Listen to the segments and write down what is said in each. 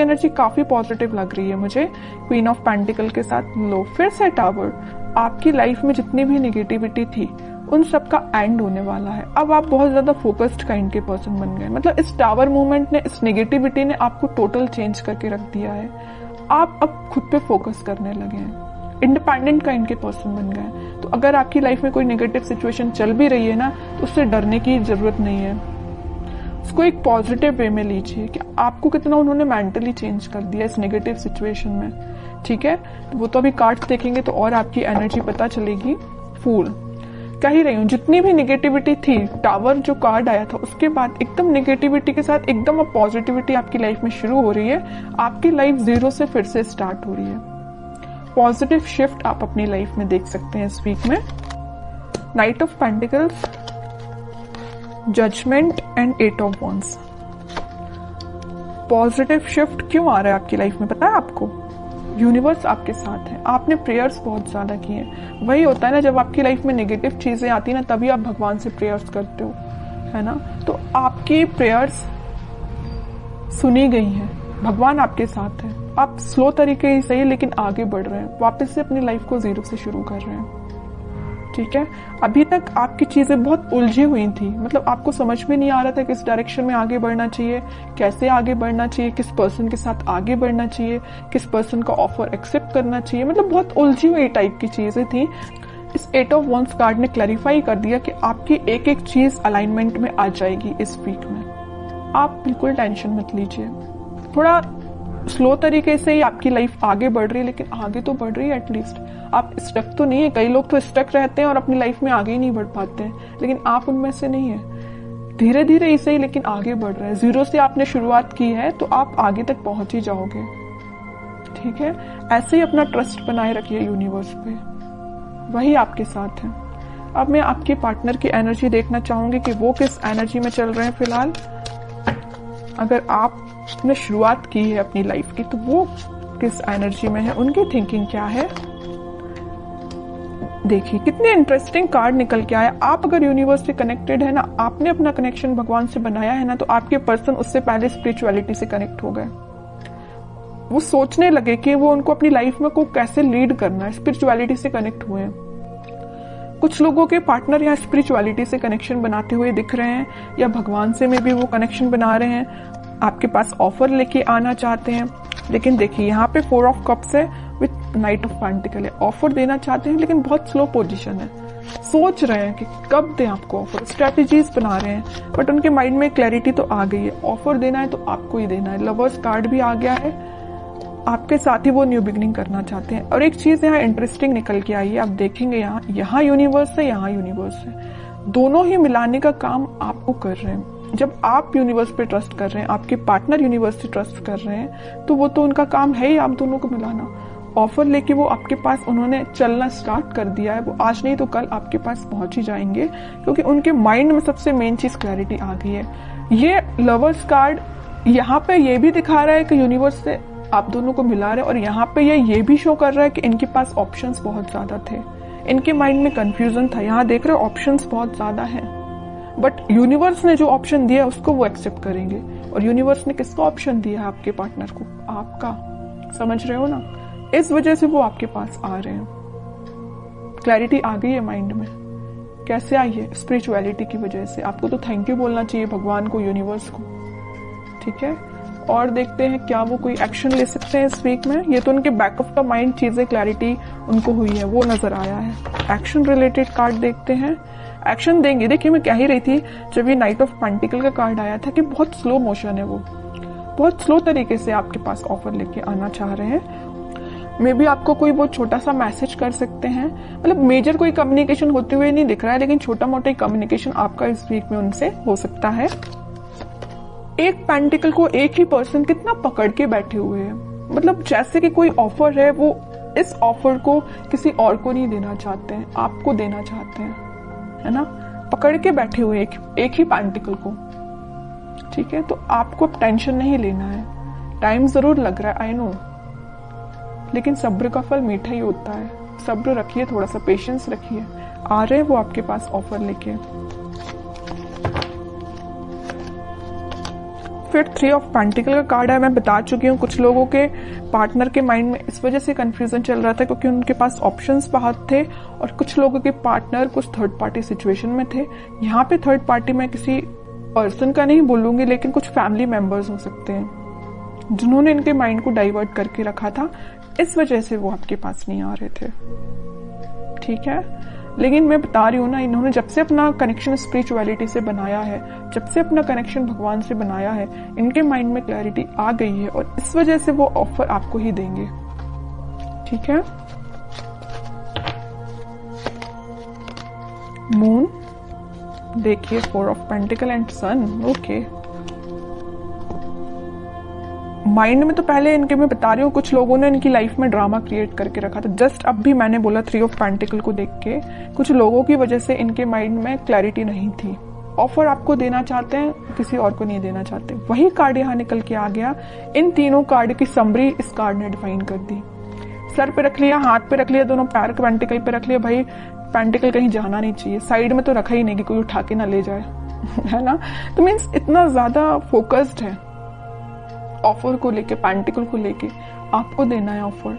Energy काफी positive लग रही है मुझे, क्वीन ऑफ पेंटिकल के साथ लो, फिर से टावर। आपकी लाइफ में जितनी भी नेगेटिविटी थी उन सब का एंड होने वाला है। अब आप बहुत ज्यादा फोकस्ड काइंड के पर्सन बन गए। मतलब इस टावर मूवमेंट ने, इस नेगेटिविटी ने आपको टोटल चेंज करके रख दिया है। आप अब खुद पे फोकस करने लगे हैं, इंडिपेंडेंट काइंड के पर्सन बन गए। तो अगर आपकी लाइफ में कोई नेगेटिव सिचुएशन चल भी रही है ना, तो उससे डरने की जरूरत नहीं है। उसको एक पॉजिटिव वे में लीजिए कि आपको कितना उन्होंने मेंटली चेंज कर दिया इस नेगेटिव सिचुएशन में। ठीक है, तो वो तो अभी कार्ड्स देखेंगे तो और आपकी एनर्जी पता चलेगी। फूल कह ही रही हूँ, जितनी भी नेगेटिविटी थी, टावर जो कार्ड आया था उसके बाद एकदम नेगेटिविटी के साथ एकदम अब पॉजिटिविटी आपकी लाइफ में शुरू हो रही है। आपकी लाइफ जीरो से फिर से स्टार्ट हो रही है। पॉजिटिव शिफ्ट आप अपनी लाइफ में देख सकते हैं इस वीक में। Knight of pentacles, judgement and eight of wands. Positive shift क्यों आ रहा है आपकी लाइफ में पता है आपको? यूनिवर्स आपके साथ है। आपने प्रेयर्स बहुत ज्यादा किए हैं। वही होता है ना, जब आपकी लाइफ में नेगेटिव चीजें आती है ना, तभी आप भगवान से प्रेयर्स करते हो, है ना। तो आपकी प्रेयर्स सुनी गई हैं, भगवान आपके साथ है। आप स्लो तरीके ही सही लेकिन आगे बढ़ रहे हैं, वापस से अपनी लाइफ को जीरो से शुरू कर रहे हैं। ठीक है, अभी तक आपकी चीजें बहुत उलझी हुई थी। मतलब आपको समझ में नहीं आ रहा था किस डायरेक्शन में आगे बढ़ना चाहिए, कैसे आगे बढ़ना चाहिए, किस पर्सन के साथ आगे बढ़ना चाहिए, किस पर्सन का ऑफर एक्सेप्ट करना चाहिए। मतलब बहुत उलझी हुई टाइप की चीजें थी। इस एट ऑफ वॉन्ड्स कार्ड ने क्लैरिफाई कर दिया कि आपकी एक एक चीज अलाइनमेंट में आ जाएगी इस वीक में। आप बिल्कुल टेंशन मत लीजिए। थोड़ा स्लो तरीके से ही आपकी लाइफ आगे बढ़ रही है, लेकिन आगे तो बढ़ रही है एटलीस्ट। आप स्टक तो नहीं है। कई लोग तो स्टक रहते हैं और अपनी लाइफ में आगे ही नहीं बढ़ पाते हैं, लेकिन आप उनमें से नहीं है। धीरे धीरे ही सही लेकिन आगे बढ़ रहे हैं। जीरो से आपने शुरुआत की है तो आप आगे तक पहुंच ही जाओगे। ठीक है, ऐसे ही अपना ट्रस्ट बनाए रखिए यूनिवर्स पे, वही आपके साथ है। अब मैं आपके पार्टनर की एनर्जी देखना चाहूंगी कि वो किस एनर्जी में चल रहे हैं फिलहाल। अगर आपने शुरुआत की है अपनी लाइफ की तो वो किस एनर्जी में है, उनकी थिंकिंग क्या है। देखिए कितने इंटरेस्टिंग कार्ड निकल के आया। आप अगर यूनिवर्स से कनेक्टेड है ना, आपने अपना कनेक्शन भगवान से बनाया है ना, तो आपके पर्सन उससे पहले स्पिरिचुअलिटी से कनेक्ट हो गए। वो सोचने लगे कि वो उनको अपनी लाइफ में को कैसे लीड करना है, स्पिरिचुअलिटी से कनेक्ट हुए हैं। कुछ लोगों के पार्टनर यहाँ स्पिरिचुअलिटी से कनेक्शन बनाते हुए दिख रहे हैं, या भगवान से में भी वो कनेक्शन बना रहे हैं, आपके पास ऑफर लेके आना चाहते हैं। लेकिन देखिए यहाँ पे 4 ऑफ कप्स है विथ नाइट ऑफ पेंटिकल है। ऑफर देना चाहते हैं लेकिन बहुत स्लो पोजीशन है। सोच रहे हैं कि कब दें आपको ऑफर, स्ट्रेटेजीज बना रहे हैं, बट उनके माइंड में क्लैरिटी तो आ गई है। ऑफर देना है तो आपको ही देना है। लवर्स कार्ड भी आ गया है, आपके साथ ही वो न्यू बिगनिंग करना चाहते हैं। और एक चीज यहाँ इंटरेस्टिंग निकल के आई है, आप देखेंगे यहाँ यूनिवर्स है, यहाँ यूनिवर्स है। दोनों ही मिलाने का काम आपको कर रहे हैं। जब आप यूनिवर्स पे ट्रस्ट कर रहे हैं, आपके पार्टनर यूनिवर्स से ट्रस्ट कर रहे हैं, तो वो तो उनका काम है ही आप दोनों को मिलाना। ऑफर लेके वो आपके पास उन्होंने चलना स्टार्ट कर दिया है। वो आज नहीं तो कल आपके पास पहुंच ही जाएंगे, क्योंकि उनके माइंड में सबसे मेन चीज क्लैरिटी आ गई है। ये लवर्स कार्ड यहाँ पे ये भी दिखा रहा है कि यूनिवर्स से आप दोनों को मिला रहे हैं, और यहाँ पे ये भी शो कर रहा है कि इनके पास ऑप्शंस बहुत ज्यादा थे। इनके माइंड में कंफ्यूजन था। यहाँ देख रहे हो ऑप्शंस बहुत ज्यादा हैं, बट यूनिवर्स ने जो ऑप्शन दिया उसको वो एक्सेप्ट करेंगे। और यूनिवर्स ने किसका ऑप्शन दिया है आपके पार्टनर को? आपका। समझ रहे हो ना? इस वजह से वो आपके पास आ रहे हैं। क्लैरिटी आ गई है माइंड में। कैसे आई है? स्पिरिचुअलिटी की वजह से। आपको तो थैंक यू बोलना चाहिए भगवान को, यूनिवर्स को। ठीक है, और देखते हैं क्या वो कोई एक्शन ले सकते हैं इस वीक में। ये तो उनके बैक ऑफ द माइंड चीजें क्लैरिटी उनको हुई है, वो नजर आया है। एक्शन रिलेटेड कार्ड देखते हैं, एक्शन देंगे। देखिए मैं कह ही रही थी जब ये नाइट ऑफ पेंटिकल का कार्ड आया था कि बहुत स्लो मोशन है, वो बहुत स्लो तरीके से आपके पास ऑफर लेके आना चाह रहे हैं। मे बी आपको कोई बहुत छोटा सा मैसेज कर सकते हैं। मतलब मेजर कोई कम्युनिकेशन होते हुए नहीं दिख रहा है, लेकिन छोटा मोटा कम्युनिकेशन आपका इस वीक में उनसे हो सकता है। एक पेंटिकल को एक ही पर्सन कितना पकड़ के बैठे हुए हैं। मतलब जैसे कि कोई ऑफर है, वो इस ऑफर को किसी और को नहीं देना चाहते हैं, आपको देना चाहते हैं, है ना। पकड़ के बैठे हुए एक ही पेंटिकल को। ठीक है, तो आपको अब टेंशन नहीं लेना है। टाइम जरूर लग रहा है, आई नो, लेकिन सब्र का फल मीठा ही होता है। सब्र रखिए, थोड़ा सा पेशेंस रखिए। आ रहे हैं वो आपके पास ऑफर लेके। फिर 3 ऑफ पेंटिकल का कार्ड है। मैं बता चुकी हूँ कुछ लोगों के पार्टनर के माइंड में इस वजह से कंफ्यूजन चल रहा था क्योंकि उनके पास ऑप्शंस बहुत थे, और कुछ लोगों के पार्टनर कुछ थर्ड पार्टी सिचुएशन में थे। यहाँ पे थर्ड पार्टी मैं किसी पर्सन का नहीं बोलूंगी, लेकिन कुछ फैमिली मेंबर्स हो सकते हैं जिन्होंने इनके माइंड को डाइवर्ट करके रखा था, इस वजह से वो आपके पास नहीं आ रहे थे। ठीक है, लेकिन मैं बता रही हूँ ना, इन्होंने जब से अपना कनेक्शन स्पिरिचुअलिटी से बनाया है, जब से अपना कनेक्शन भगवान से बनाया है, इनके माइंड में क्लैरिटी आ गई है और इस वजह से वो ऑफर आपको ही देंगे। ठीक है, मून देखिए, 4 of pentacle and sun. Okay, mind में तो पहले इनके, मैं बता रही हूँ, कुछ लोगों ने इनकी लाइफ में ड्रामा क्रिएट करके रखा था। जस्ट अब भी मैंने बोला 3 ऑफ पेंटिकल को देख के कुछ लोगों की वजह से इनके माइंड में क्लैरिटी नहीं थी। ऑफर आपको देना चाहते हैं, किसी और को नहीं देना चाहते। वही कार्ड यहाँ निकल के आ गया। इन तीनों कार्ड की समरी इस कार्ड ने डिफाइन कर दी। सर पे रख लिया, हाथ पे रख लिया, दोनों पैर पेंटिकल पे रख लिया। भाई पेंटिकल कहीं जाना नहीं चाहिए, साइड में तो रखा ही नहीं कि कोई उठा के ना ले जाए है ना। तो मीन्स इतना ज्यादा फोकस्ड है ऑफर को लेके, पेंटिकल को लेके आपको देना है ऑफर।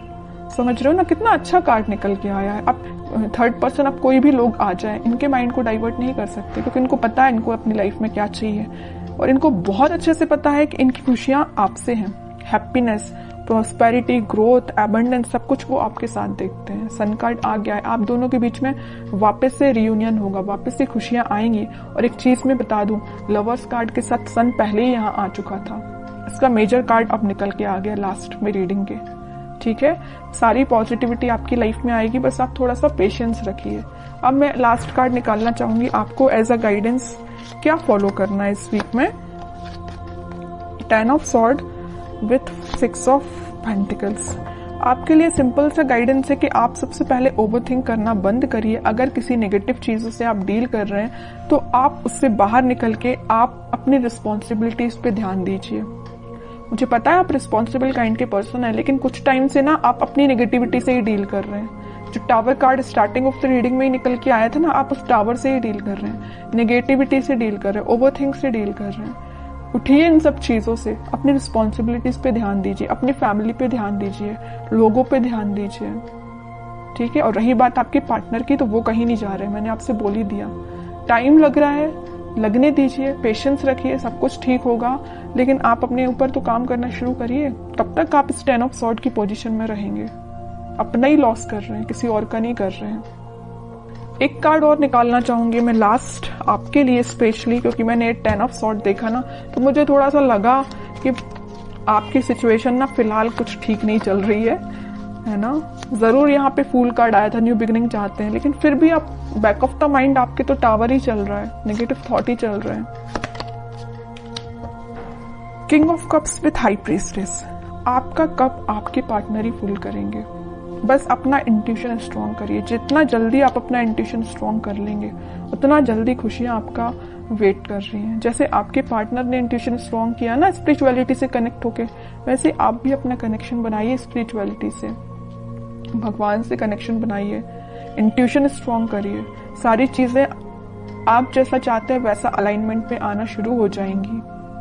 समझ रहे हो ना, कितना अच्छा कार्ड निकल के आया है। अब थर्ड पर्सन, अब कोई भी लोग आ जाए, इनके माइंड को डाइवर्ट नहीं कर सकते क्योंकि इनको पता है इनको अपनी लाइफ में क्या चाहिए, और इनको बहुत अच्छे से पता है कि इनकी खुशियां आपसे हैं। हैप्पीनेस, प्रॉस्पेरिटी, ग्रोथ, एबंडेंस, सब कुछ वो आपके साथ देखते हैं। सन कार्ड आ गया है, आप दोनों के बीच में वापस से रियूनियन होगा, वापस से खुशियां आएंगी। और एक चीज मैं बता दूं, लवर्स कार्ड के साथ सन पहले ही यहाँ आ चुका था। इसका मेजर कार्ड अब निकल के आ गया लास्ट में रीडिंग के। ठीक है, सारी पॉजिटिविटी आपकी लाइफ में आएगी, बस आप थोड़ा सा पेशेंस रखिए। अब मैं लास्ट कार्ड निकालना चाहूंगी, आपको एज अ गाइडेंस क्या फॉलो करना है इस वीक में। 10 of sword with 6 of pentacles. आपके लिए सिंपल सा गाइडेंस है कि आप सबसे पहले ओवरथिंक करना बंद करिए। अगर किसी नेगेटिव चीजों से आप डील कर रहे हैं तो आप उससे बाहर निकल के आप अपनी रिस्पॉन्सिबिलिटीज पे ध्यान दीजिए। मुझे पता है आप रिस्पॉन्सिबल काइंड के पर्सन है, लेकिन कुछ टाइम से ना आप अपनी नेगेटिविटी से ही डील कर रहे हैं। जो tower card starting of the reading में ही निकल के आया था ना, आप उस टावर से ही डील कर रहे हैं, नेगेटिविटी से डील कर रहे हैं, ओवरथिंक से डील कर रहे हैं। उठिए इन सब चीजों से, अपनी रिस्पॉन्सिबिलिटीज पे ध्यान दीजिए, अपनी फैमिली पे ध्यान दीजिए, लोगों पे ध्यान दीजिए। ठीक है, और रही बात आपके पार्टनर की, तो वो कहीं नहीं जा रहे, मैंने आपसे बोल ही दिया। टाइम लग रहा है, लगने दीजिए, पेशेंस रखिए, सब कुछ ठीक होगा। लेकिन आप अपने ऊपर तो काम करना शुरू करिए। तब तक आप इस 10 ऑफ सॉर्ड की पोजीशन में रहेंगे, अपना ही लॉस कर रहे हैं, किसी और का नहीं कर रहे हैं। एक कार्ड और निकालना चाहूंगी मैं लास्ट आपके लिए स्पेशली, क्योंकि मैंने 10 ऑफ सॉर्ड देखा ना, तो मुझे थोड़ा सा लगा कि आपकी सिचुएशन ना फिलहाल कुछ ठीक नहीं चल रही है ना। जरूर यहाँ पे फूल कार्ड आया था, न्यू बिगिनिंग चाहते हैं, लेकिन फिर भी आप बैक ऑफ द माइंड आपके तो टावर ही चल रहा है, नेगेटिव थॉट ही चल रहे हैं। King of cups with high priestess. आपका कप आपके पार्टनर ही फुल करेंगे। बस अपना इंट्यूशन स्ट्रॉन्ग करिए। जितना जल्दी आप अपना इंट्यूशन स्ट्रॉन्ग कर लेंगे, उतना जल्दी खुशियां आपका वेट कर रही हैं। जैसे आपके पार्टनर ने इंट्यूशन स्ट्रॉन्ग किया ना स्पिरिचुअलिटी से कनेक्ट होके, वैसे आप भी अपना कनेक्शन बनाइए स्पिरिचुअलिटी से, भगवान से कनेक्शन बनाइए, इंट्यूशन स्ट्रॉन्ग करिए। सारी चीजें आप जैसा चाहते हैं वैसा अलाइनमेंट में आना शुरू हो जाएंगी।